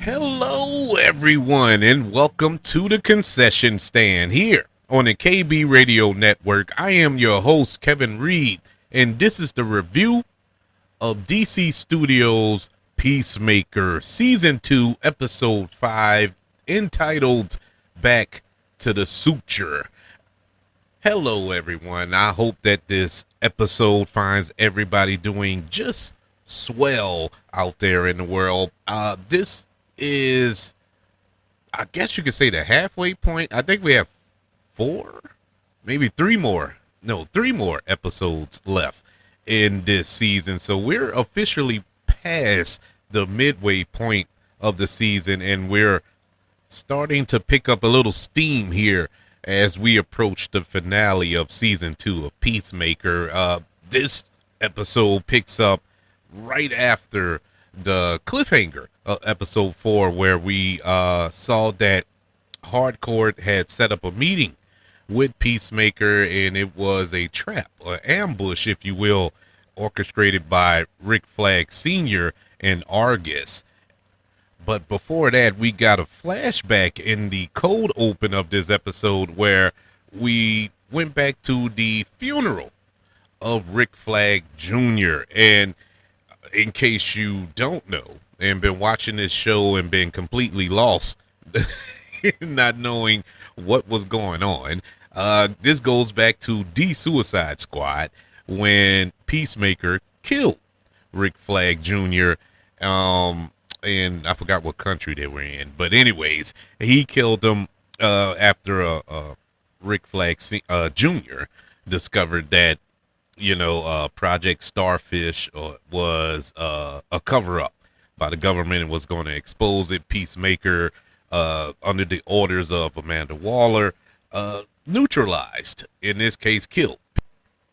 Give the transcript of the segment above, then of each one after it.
Hello, everyone, and welcome to the concession stand here on the KB Radio Network. I am your host, Kevin Reed, and this is the review of DC Studios' Peacemaker Season 2, Episode 5, entitled Back to the Suture. Hello, everyone. I hope that this episode finds everybody doing just swell out there in the world. This is, I guess you could say, the halfway point. I think we have four, maybe three more. No, three more episodes left in this season. So we're officially past the midway point of the season, and we're starting to pick up a little steam here as we approach the finale of season 2 of Peacemaker. This episode picks up right after the cliffhanger of episode 4, where we saw that Hardcore had set up a meeting with Peacemaker, and it was a trap, or ambush, if you will, orchestrated by Rick Flag Sr. and Argus. But before that, we got a flashback in the cold open of this episode where we went back to the funeral of Rick Flag Jr. And in case you don't know and been watching this show and been completely lost, not knowing what was going on, this goes back to the Suicide Squad when Peacemaker killed Rick Flag Jr. And I forgot what country they were in, but anyways, he killed him after Rick Flag Jr. discovered that Project Starfish was a cover-up by the government and was going to expose it. Peacemaker, under the orders of Amanda Waller, neutralized, in this case, killed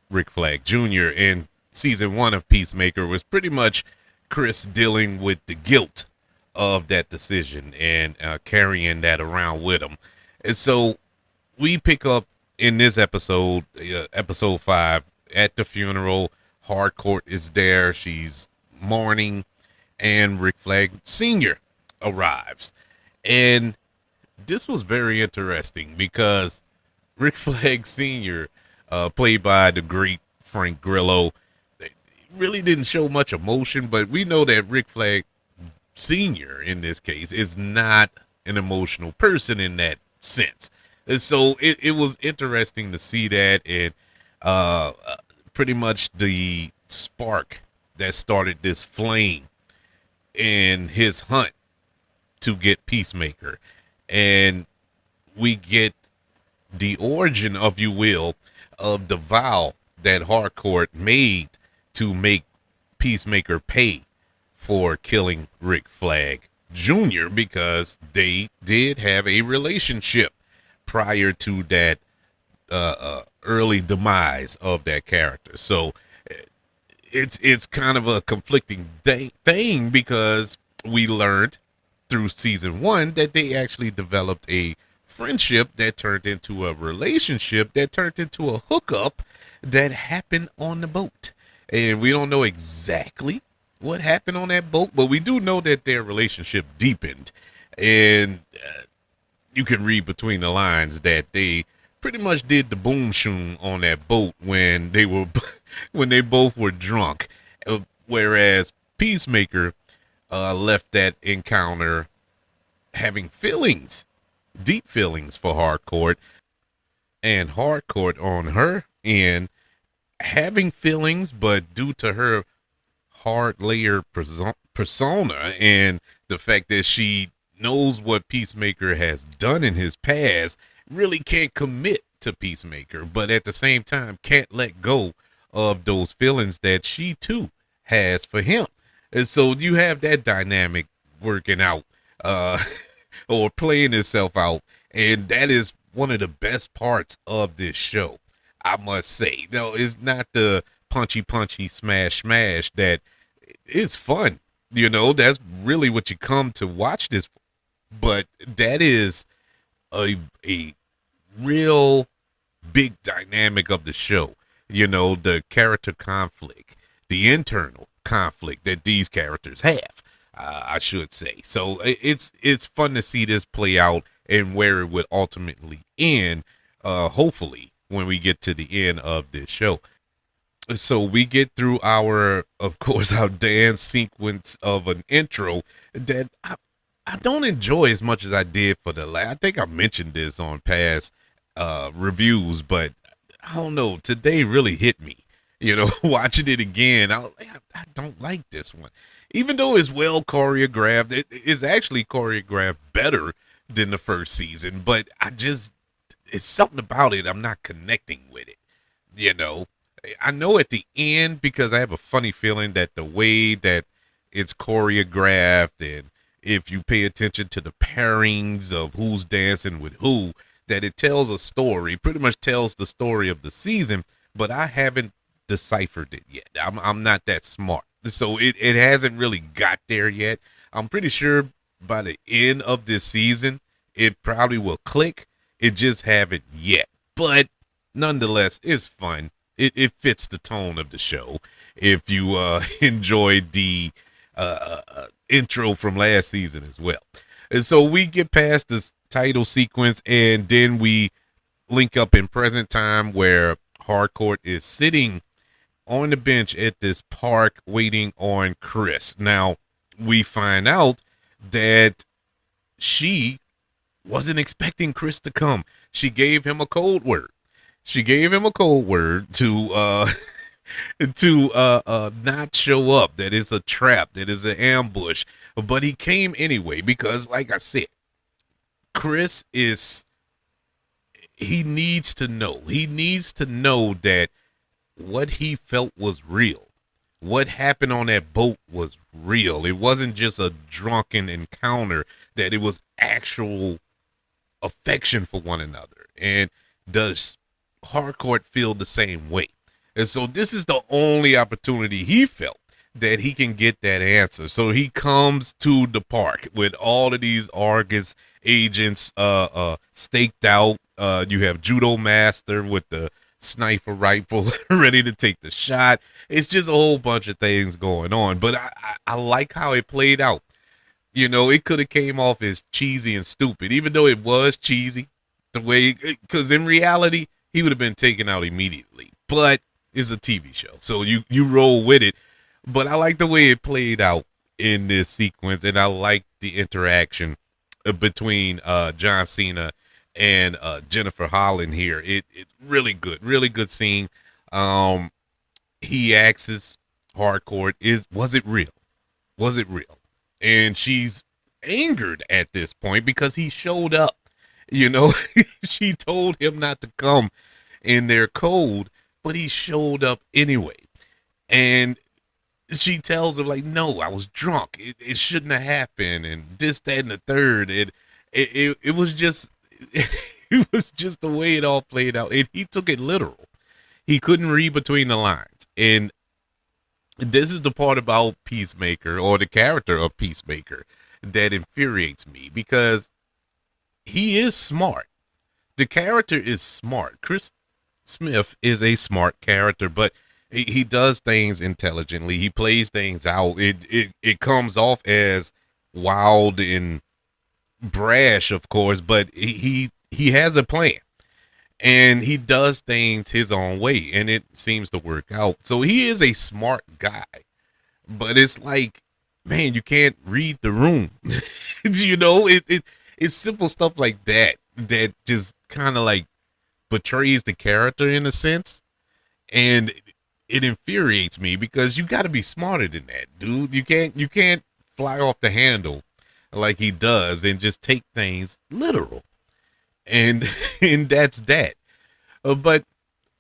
Rick Flag Jr. And season 1 of Peacemaker was pretty much Chris dealing with the guilt of that decision and carrying that around with him. And so we pick up in this episode, episode 5, at the funeral. Hardcourt is there. She's mourning, and Rick Flag Sr. arrives. And this was very interesting because Rick Flag Sr., played by the great Frank Grillo, really didn't show much emotion, but we know that Rick Flag Sr. in this case is not an emotional person in that sense. And so it was interesting to see that, and pretty much the spark that started this flame in his hunt to get Peacemaker. And we get the origin, of you will, of the vow that Harcourt made to make Peacemaker pay for killing Rick Flag Jr. because they did have a relationship prior to that early demise of that character. So it's kind of a conflicting thing because we learned through season 1 that they actually developed a friendship that turned into a relationship that turned into a hookup that happened on the boat. And we don't know exactly what happened on that boat, but we do know that their relationship deepened. And you can read between the lines that they pretty much did the boom shoom on that boat when they were when they both were drunk. Whereas Peacemaker left that encounter having feelings, deep feelings for Harcourt, and Harcourt on her end having feelings, but due to her hard layer persona and the fact that she knows what Peacemaker has done in his past, really can't commit to Peacemaker, but at the same time can't let go of those feelings that she too has for him. And so you have that dynamic working out or playing itself out, and that is one of the best parts of this show, I must say. No, it's not the punchy smash that is fun. That's really what you come to watch this, but that is a real big dynamic of the show. The character conflict, the internal conflict that these characters have. I should say. So it's fun to see this play out and where it would ultimately end. Hopefully, when we get to the end of this show. So we get through our, of course, our dance sequence of an intro that I don't enjoy as much as I did for the last. I think I mentioned this on past reviews, but I don't know. Today really hit me. Watching it again, I was like, I don't like this one. Even though it's well choreographed, it is actually choreographed better than the first season, but it's something about it. I'm not connecting with it. You know, I know at the end because I have a funny feeling that the way that it's choreographed and if you pay attention to the pairings of who's dancing with who, that it tells a story, pretty much tells the story of the season, but I haven't deciphered it yet. I'm not that smart. So it hasn't really got there yet. I'm pretty sure by the end of this season, it probably will click. It just haven't yet. But nonetheless, it's fun. It fits the tone of the show. If you enjoyed the intro from last season as well. And so we get past this title sequence and then we link up in present time where Harcourt is sitting on the bench at this park waiting on Chris. Now, we find out that she wasn't expecting Chris to come. She gave him a code word. She gave him a code word to not show up, that is a trap, that is an ambush. But he came anyway because, like I said, Chris he needs to know. He needs to know that what he felt was real. What happened on that boat was real. It wasn't just a drunken encounter, that it was actual affection for one another. And does Harcourt feel the same way? And so this is the only opportunity he felt that he can get that answer. So he comes to the park with all of these Argus agents staked out. You have Judo Master with the sniper rifle ready to take the shot. It's just a whole bunch of things going on. But I like how it played out. It could have came off as cheesy and stupid, even though it was cheesy. The way, because in reality, he would have been taken out immediately. But it's a TV show, so you roll with it. But I like the way it played out in this sequence, and I like the interaction between John Cena and Jennifer Holland here. It really good scene. He asks Harcourt, was it real? Was it real? And she's angered at this point because he showed up. She told him not to come in their code, but he showed up anyway. And she tells him, like, no, I was drunk. It shouldn't have happened. And this, that, and the third. And it was just, it was just the way it all played out. And he took it literal. He couldn't read between the lines. And this is the part about Peacemaker, or the character of Peacemaker, that infuriates me because he is smart. The character is smart. Chris Smith is a smart character, but he does things intelligently. He plays things out. It comes off as wild and brash, of course, but he has a plan. And he does things his own way, and it seems to work out. So he is a smart guy. But it's like, man, you can't read the room. It's simple stuff like that just kind of like betrays the character in a sense. And it infuriates me because you got to be smarter than that, dude. You can't fly off the handle like he does and just take things literal. And and that's that. But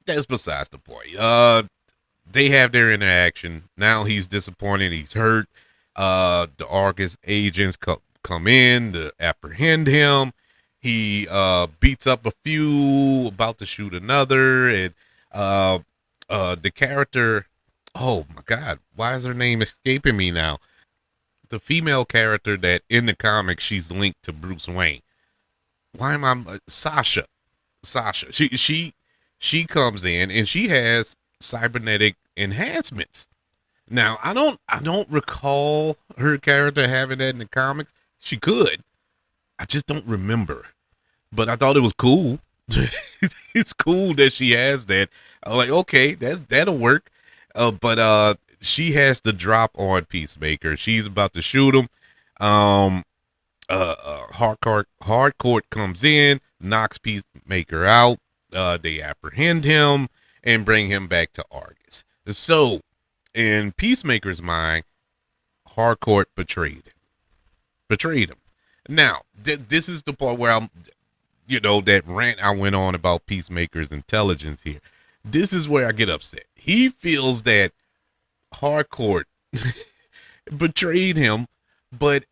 that's besides the point. They have their interaction. Now he's disappointed. He's hurt. The Argus agents come in to apprehend him. He beats up a few, about to shoot another, and the character, oh my God, why is her name escaping me now? The female character that in the comics she's linked to Bruce Wayne. Why am I Sasha? She comes in and she has cybernetic enhancements. Now, I don't recall her character having that in the comics. She could. I just don't remember. But I thought it was cool. It's cool that she has that. I'm like, okay, that'll work. But she has to drop on Peacemaker. She's about to shoot him. Um, Hardcourt comes in, knocks Peacemaker out. They apprehend him and bring him back to Argus. So, in Peacemaker's mind, Hardcourt betrayed him. Now, this is the part where that rant I went on about Peacemaker's intelligence here. This is where I get upset. He feels that Hardcourt betrayed him, but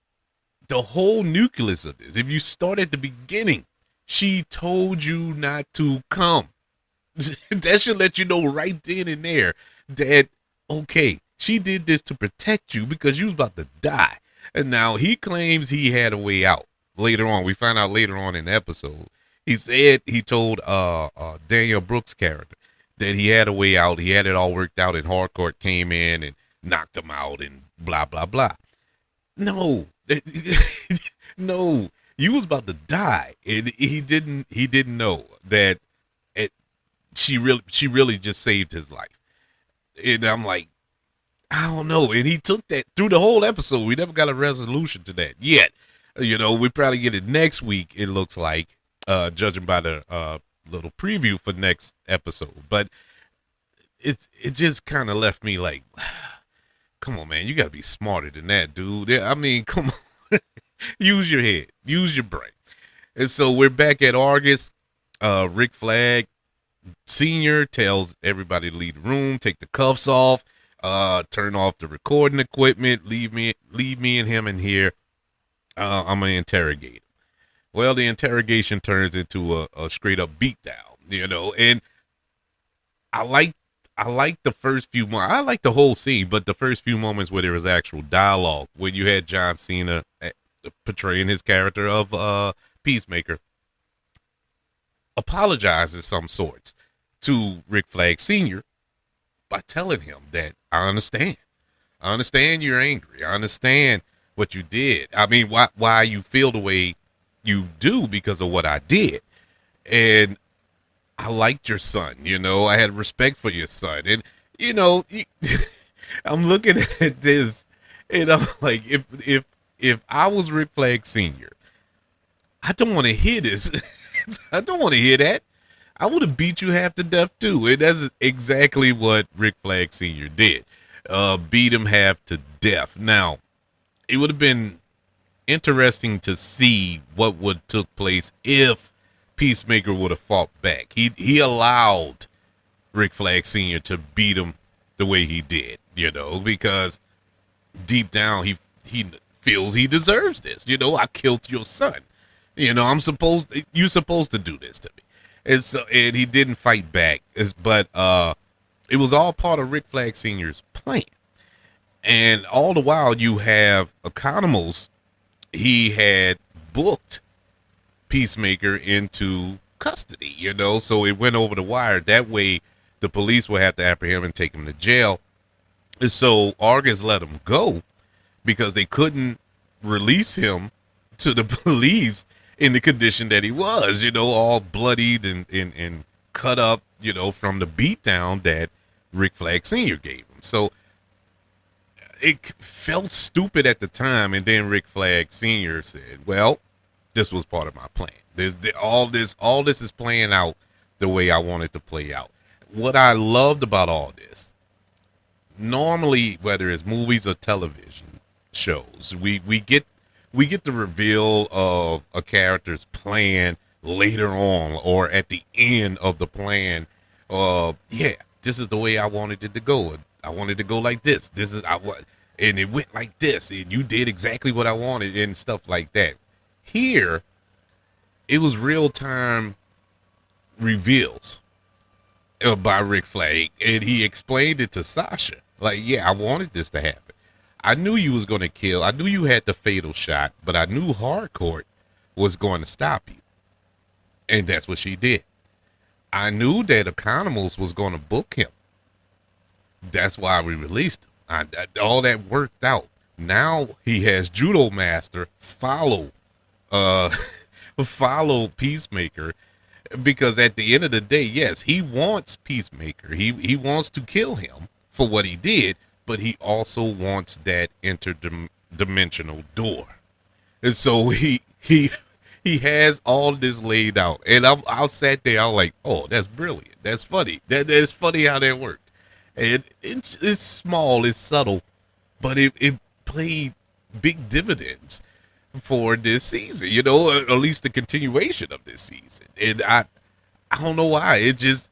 the whole nucleus of this, if you start at the beginning, she told you not to come. That should let you know right then and there that, okay, she did this to protect you because you was about to die. And now he claims he had a way out. Later on, we find out later on in the episode, he told Daniel Brooks' character that he had a way out. He had it all worked out, and Harcourt came in and knocked him out and blah blah blah. No, no, you was about to die, and he didn't know that she really just saved his life. And I'm like, I don't know. And he took that through the whole episode. We never got a resolution to that yet. We probably get it next week, it looks like, judging by the little preview for next episode. But it just kind of left me like, come on, man, you got to be smarter than that, dude. I mean, come on. Use your head. Use your brain. And so we're back at Argus. Rick Flag Sr. tells everybody to leave the room, take the cuffs off, turn off the recording equipment, leave me and him in here. I'm gonna interrogate him. Well, the interrogation turns into a straight up beatdown, and I like the first few moments. I like the whole scene, but the first few moments where there was actual dialogue, when you had John Cena portraying his character of Peacemaker, apologizes some sorts to Rick Flag Sr. by telling him that I understand. I understand you're angry. I understand what you did. I mean, why you feel the way you do because of what I did. And I liked your son, I had respect for your son. And, I'm looking at this and I'm like, if I was Rick Flag Sr., I don't want to hear this. I don't want to hear that. I would have beat you half to death too. And that's exactly what Rick Flag Sr. did. Beat him half to death. Now, it would have been interesting to see what would took place if Peacemaker would have fought back. He allowed Rick Flag Sr. to beat him the way he did, because deep down he feels he deserves this. I killed your son. You're supposed to do this to me. And he didn't fight back. But it was all part of Rick Flag Sr.'s plan. And all the while you have Economos, he had booked Peacemaker into custody, so it went over the wire. That way the police would have to apprehend him and take him to jail. And so Argus let him go because they couldn't release him to the police in the condition that he was, all bloodied and cut up, from the beatdown that Rick Flag Sr. gave him. So it felt stupid at the time, and then Rick Flag Sr. said, well, this was part of my plan. All this is playing out the way I want it to play out. What I loved about all this, normally, whether it's movies or television shows, we get the reveal of a character's plan later on or at the end of the plan. This is the way I wanted it to go. I wanted to go like this. And it went like this, and you did exactly what I wanted, and stuff like that. Here, it was real time reveals by Rick Flag, and he explained it to Sasha. Like, I wanted this to happen. I knew you was going to kill. I knew you had the fatal shot, but I knew Harcourt was going to stop you. And that's what she did. I knew that Economos was going to book him. That's why we released him. All that worked out. Now he has Judo Master uh follow Peacemaker, because at the end of the day, yes, he wants Peacemaker. He wants to kill him for what he did, but he also wants that interdimensional door. And so he has all this laid out. And I sat there, I was like, oh, that's brilliant. That's funny. That's funny how that worked. And it's small, it's subtle, but it played big dividends for this season, at least the continuation of this season. And I don't know why. It just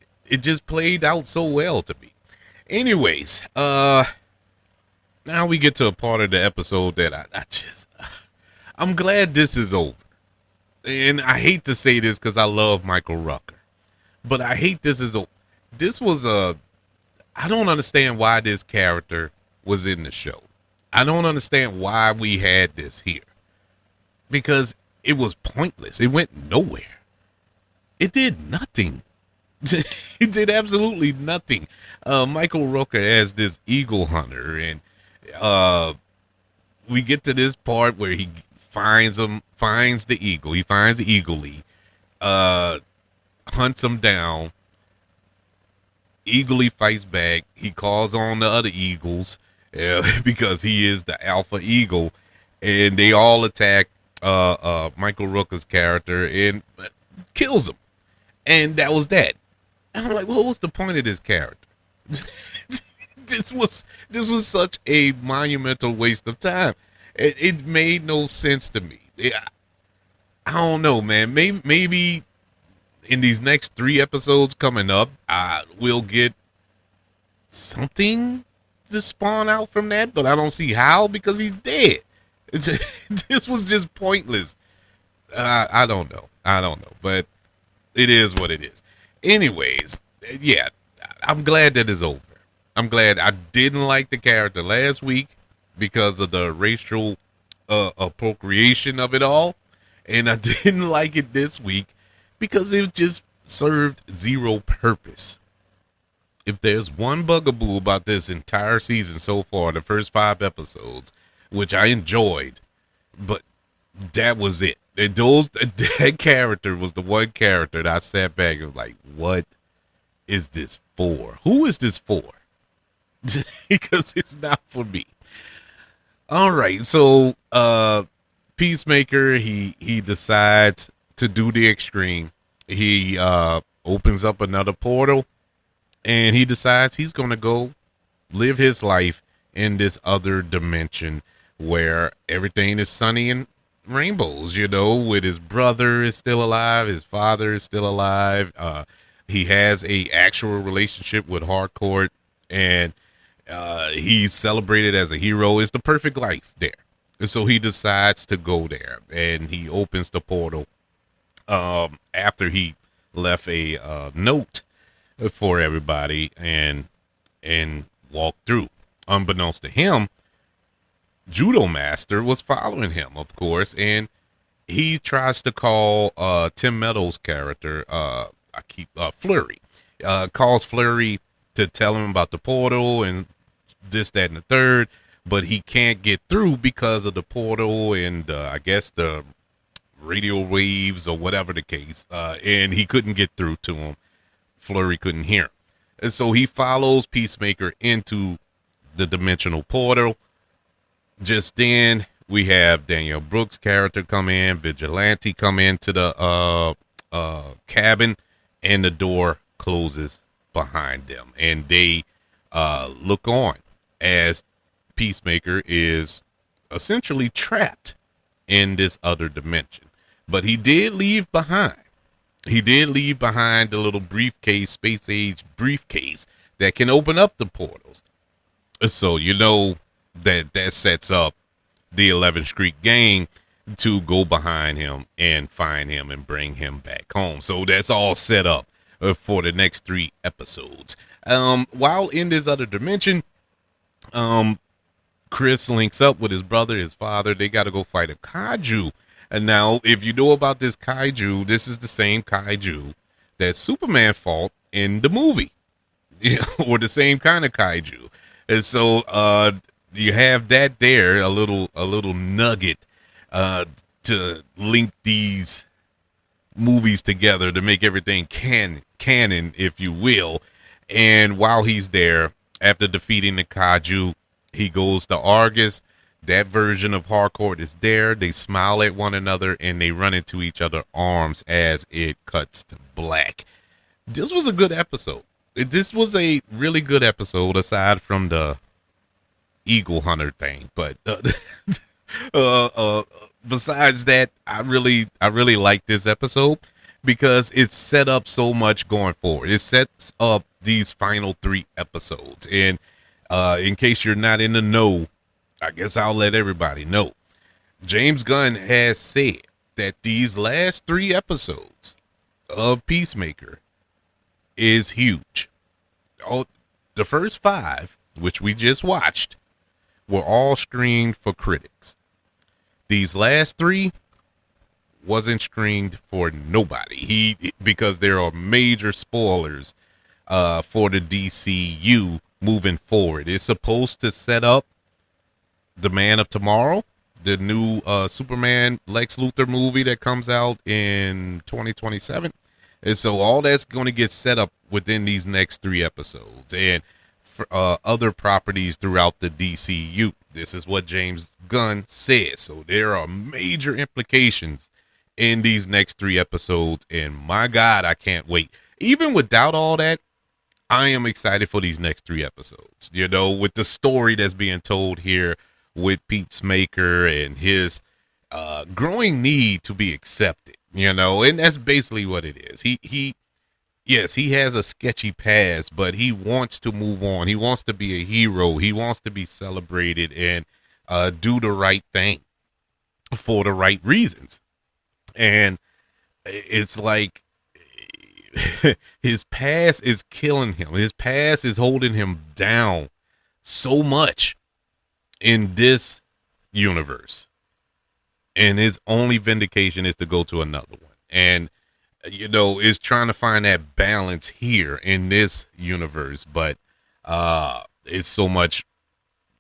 played out so well to me. Anyways, now we get to a part of the episode that I'm glad this is over. And I hate to say this because I love Michael Rucker, but I hate this is over. This was I don't understand why this character was in the show. I don't understand why we had this here, because it was pointless. It went nowhere. It did nothing. It did absolutely nothing. Michael Rooker as this eagle hunter, and we get to this part where he finds the eagle. He finds the eagle-y, hunts him down. Eagle-y fights back. He calls on the other eagles because he is the alpha eagle, and they all attack Michael Rooker's character and kills him. And that was that. And I'm like, what was the point of this character? this was such a monumental waste of time. It made no sense to me. I don't know, man. Maybe in these next 3 episodes coming up, we'll get something to spawn out from that, but I don't see how, because he's dead. This was just pointless. I don't know, but it is what it is. Anyways, yeah, I'm glad that it's over. I'm glad. I didn't like the character last week because of the racial appropriation of it all, and I didn't like it this week because it just served zero purpose. If there's one bugaboo about this entire season so far, the first 5 episodes, which I enjoyed, but that was it. That character was the one character that I sat back and was like, what is this for? Who is this for? Because it's not for me. All right, so Peacemaker, he decides to do the extreme. He opens up another portal, and he decides he's going to go live his life in this other dimension where everything is sunny and rainbows, with his brother is still alive, his father is still alive. He has a actual relationship with Harcourt, and he's celebrated as a hero. It's the perfect life there. And so he decides to go there, and he opens the portal after he left a note for everybody and walked through. Unbeknownst to him, Judo Master was following him, of course, and he tries to call Tim Meadows' character, Flurry, calls Flurry to tell him about the portal and this, that, and the third, but he can't get through because of the portal and I guess the radio waves or whatever the case, and he couldn't get through to him. Flurry couldn't hear him. And so he follows Peacemaker into the dimensional portal. Just then, we have Danielle Brooks' character come in, Vigilante come into the cabin, and the door closes behind them. And they look on as Peacemaker is essentially trapped in this other dimension. But he did leave behind. He did leave behind the little briefcase, space-age briefcase that can open up the portals. So that sets up the 11th Street gang to go behind him and find him and bring him back home. So that's all set up for the next 3 episodes. While in this other dimension, Chris links up with his brother, his father. They got to go fight a kaiju. And now, if you know about this kaiju, this is the same kaiju that Superman fought in the movie, or the same kind of kaiju. And so you have that there, a little nugget uh, to link these movies together to make everything canon, if you will. And while he's there, after defeating the Kaiju, he goes to Argus. That version of Harcourt is there. They smile at one another and they run into each other's arms as it cuts to black. This was a good episode. This was a really good episode, aside from the Eagle Hunter thing. But uh, uh, besides that, I really like this episode because it set up so much going forward. It sets up these final 3 episodes, and in case you're not in the know, I guess I'll let everybody know. James Gunn has said that these last 3 episodes of Peacemaker is huge. Oh, the first 5, which we just watched, were all screened for critics. These last 3 wasn't screened for nobody. Because there are major spoilers for the DCU moving forward. It's supposed to set up the Man of Tomorrow, the new Superman Lex Luthor movie that comes out in 2027. And so all that's going to get set up within these next 3 episodes. And for other properties throughout the DCU. This is what James Gunn says. So there are major implications in these next 3 episodes. And my God, I can't wait. Even without all that, I am excited for these next 3 episodes. You know, with the story that's being told here with Peacemaker and his growing need to be accepted, you know, and that's basically what it is. Yes, he has a sketchy past, but he wants to move on. He wants to be a hero. He wants to be celebrated and do the right thing for the right reasons. And it's like his past is killing him. His past is holding him down so much in this universe. And his only vindication is to go to another one. And you know, is trying to find that balance here in this universe, but it's so much,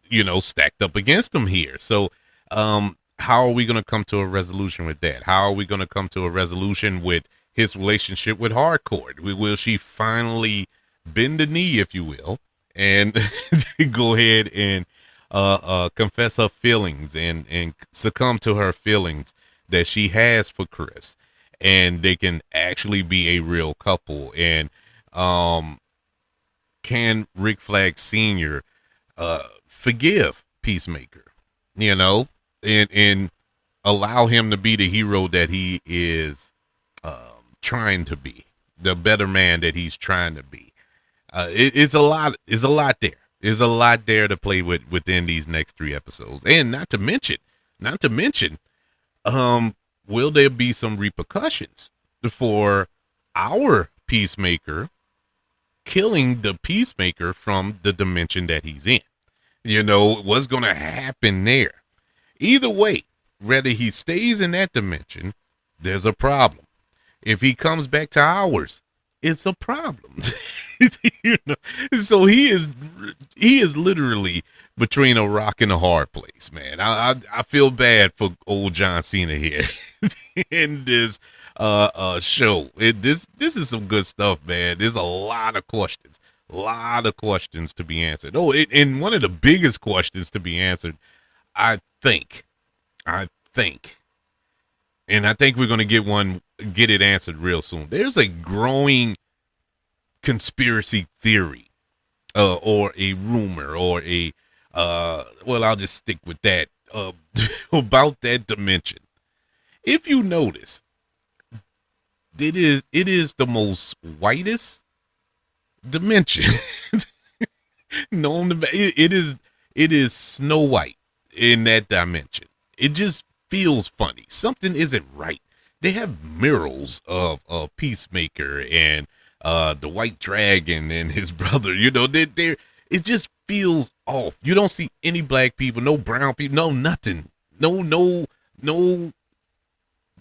you know, stacked up against him here. So how are we going to come to a resolution with that? How are we going to come to a resolution with his relationship with Harcourt? Will she finally bend the knee, if you will, and go ahead and confess her feelings and succumb to her feelings that she has for Chris? And they can actually be a real couple. And can Rick Flag Sr. Forgive Peacemaker, you know, and allow him to be the hero that he is trying to be, the better man that he's trying to be. It's a lot there. There's a lot there to play with within these next 3 episodes. And not to mention, will there be some repercussions for our Peacemaker killing the Peacemaker from the dimension that he's in? You know, what's going to happen there? Either way, whether he stays in that dimension, there's a problem. If he comes back to ours, it's a problem. You know? So he is literally between a rock and a hard place, man. I feel bad for old John Cena here in this show. This is some good stuff, man. There's a lot of questions to be answered. Oh, and one of the biggest questions to be answered, I think, and I think we're going to get it answered real soon. There's a growing conspiracy theory, or a rumor, or a well, I'll just stick with that, about that dimension. If you notice, it is the most whitest dimension known to. It is Snow White in that dimension. It just feels funny. Something isn't right. They have murals of Peacemaker and the White Dragon and his brother. You know, it just feels off. You don't see any black people, no brown people, no nothing, no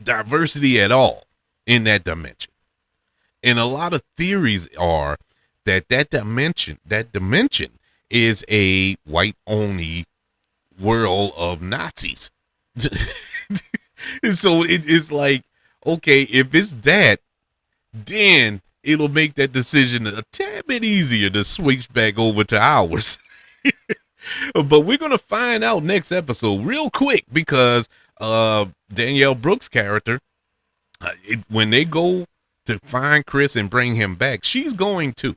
diversity at all in that dimension. And a lot of theories are that dimension is a white only world of Nazis. And so it's like, okay, if it's that, then it'll make that decision a tad bit easier to switch back over to ours. But we're gonna find out next episode real quick because Danielle Brooks' character, when they go to find Chris and bring him back, she's going to,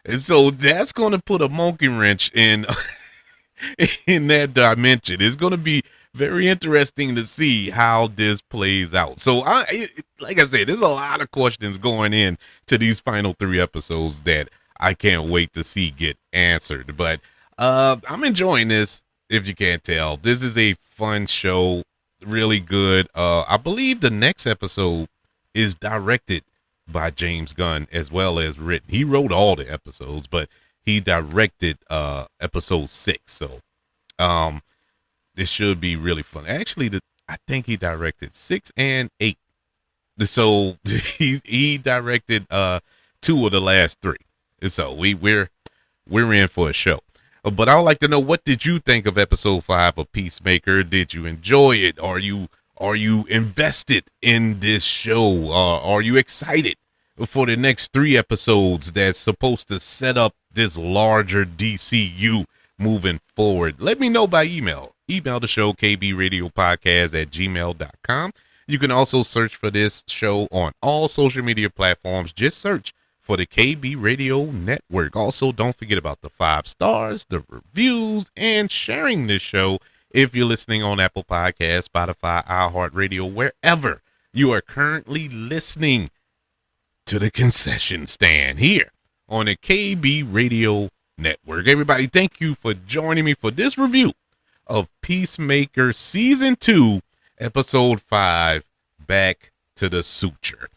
and so that's gonna put a monkey wrench in in that dimension. It's gonna be very interesting to see how this plays out. So like I said, there's a lot of questions going in to these final 3 episodes that I can't wait to see get answered. But I'm enjoying this. If you can't tell, this is a fun show, really good. I believe the next episode is directed by James Gunn as well as written. He wrote all the episodes, but he directed episode 6. So this should be really fun. Actually, I think he directed 6 and 8. So he directed 2 of the last 3. So we're in for a show. But I would like to know, what did you think of episode 5 of Peacemaker? Did you enjoy it? Are you invested in this show? Are you excited for the next 3 episodes that's supposed to set up this larger DCU moving forward? Let me know by email. Email the show, kbradiopodcast@gmail.com. You can also search for this show on all social media platforms. Just search for the KB Radio Network. Also, don't forget about the 5 stars, the reviews, and sharing this show if you're listening on Apple Podcasts, Spotify, iHeartRadio, wherever you are currently listening to the concession stand here on the KB Radio Network. Everybody, thank you for joining me for this review of Peacemaker Season 2, Episode 5, Back to the Suture.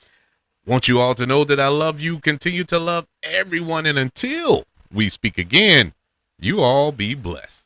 Want you all to know that I love you, continue to love everyone, and until we speak again, you all be blessed.